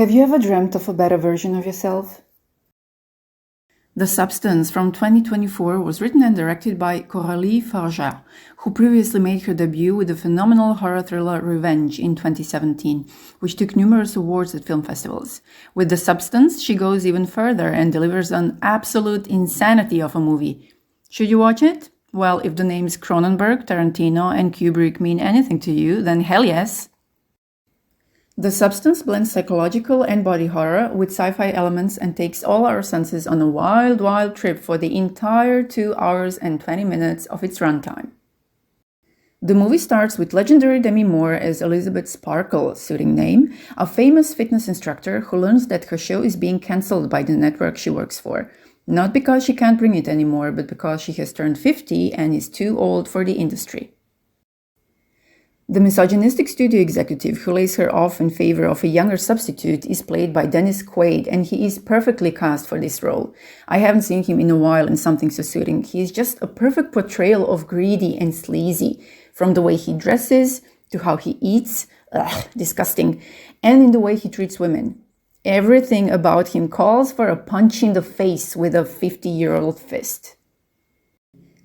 Have you ever dreamt of a better version of yourself? The Substance from 2024 was written and directed by Coralie Fargeat, who previously made her debut with the phenomenal horror thriller Revenge in 2017, which took numerous awards at film festivals. With The Substance, she goes even further and delivers an absolute insanity of a movie. Should you watch it? Well, if the names Cronenberg, Tarantino, and Kubrick mean anything to you, then hell yes! The Substance blends psychological and body horror with sci-fi elements and takes all our senses on a wild, wild trip for the entire 2 hours and 20 minutes of its runtime. The movie starts with legendary Demi Moore as Elizabeth Sparkle, suiting name, a famous fitness instructor who learns that her show is being cancelled by the network she works for. Not because she can't bring it anymore, but because she has turned 50 and is too old for the industry. The misogynistic studio executive who lays her off in favor of a younger substitute is played by Quaid, and he is perfectly cast for this role. I haven't seen him in a while in something so suiting. He is just a perfect portrayal of greedy and sleazy, from the way he dresses to how he eats, disgusting, and in the way he treats women. Everything about him calls for a punch in the face with a 50-year-old fist.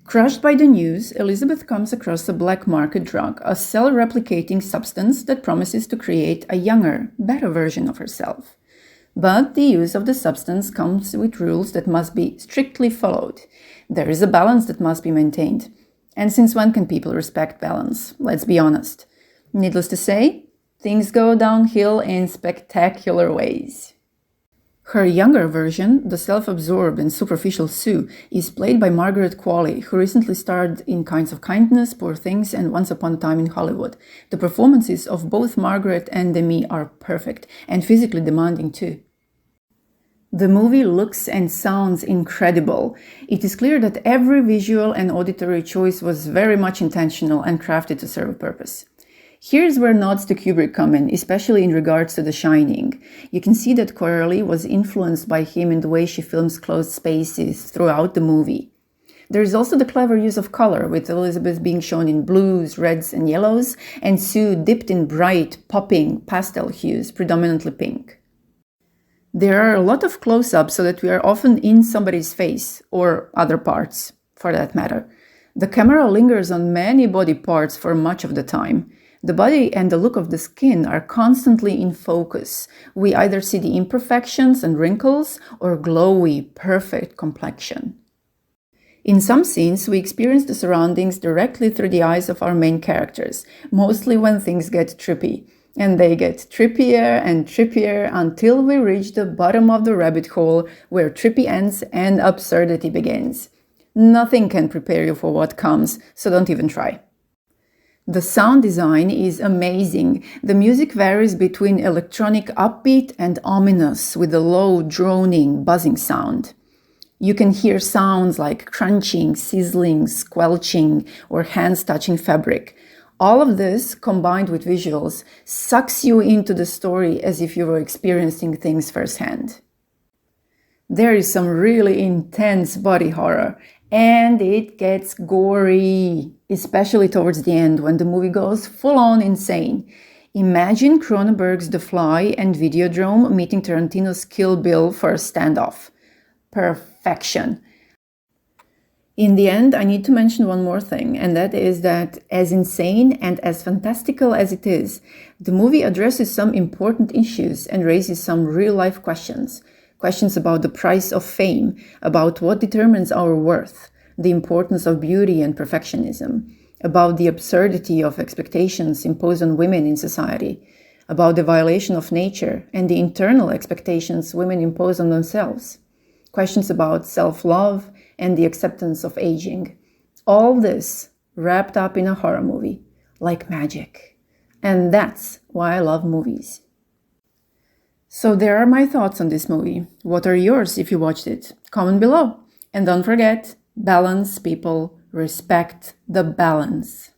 Crushed by the news, Elizabeth comes across a black market drug, a cell-replicating substance that promises to create a younger, better version of herself. But the use of the substance comes with rules that must be strictly followed. There is a balance that must be maintained. And since when can people respect balance? Let's be honest. Needless to say, things go downhill in spectacular ways. Her younger version, the self-absorbed and superficial Sue, is played by Margaret Qualley, who recently starred in Kinds of Kindness, Poor Things, and Once Upon a Time in Hollywood. The performances of both Margaret and Demi are perfect, and physically demanding too. The movie looks and sounds incredible. It is clear that every visual and auditory choice was very much intentional and crafted to serve a purpose. Here's where nods to Kubrick come in, especially in regards to The Shining. You can see that Coralie was influenced by him in the way she films closed spaces throughout the movie. There is also the clever use of color, with Elizabeth being shown in blues, reds, and yellows, and Sue dipped in bright, popping pastel hues, predominantly pink. There are a lot of close-ups so that we are often in somebody's face, or other parts, for that matter. The camera lingers on many body parts for much of the time. The body and the look of the skin are constantly in focus. We either see the imperfections and wrinkles or glowy, perfect complexion. In some scenes, we experience the surroundings directly through the eyes of our main characters, mostly when things get trippy. And they get trippier and trippier until we reach the bottom of the rabbit hole where trippy ends and absurdity begins. Nothing can prepare you for what comes, so don't even try. The sound design is amazing. The music varies between electronic upbeat and ominous with a low, droning, buzzing sound. You can hear sounds like crunching, sizzling, squelching, or hands touching fabric. All of this, combined with visuals, sucks you into the story as if you were experiencing things firsthand. There is some really intense body horror, and it gets gory, especially towards the end when the movie goes full-on insane. Imagine Cronenberg's The Fly and Videodrome meeting Tarantino's Kill Bill for a standoff. Perfection. In the end, I need to mention one more thing, and that is that as insane and as fantastical as it is, the movie addresses some important issues and raises some real-life questions. Questions about the price of fame, about what determines our worth, the importance of beauty and perfectionism, about the absurdity of expectations imposed on women in society, about the violation of nature and the internal expectations women impose on themselves, questions about self-love and the acceptance of aging. All this wrapped up in a horror movie, like magic. And that's why I love movies. So there are my thoughts on this movie. What are yours if you watched it? Comment below. And don't forget, balance, people. Respect the balance.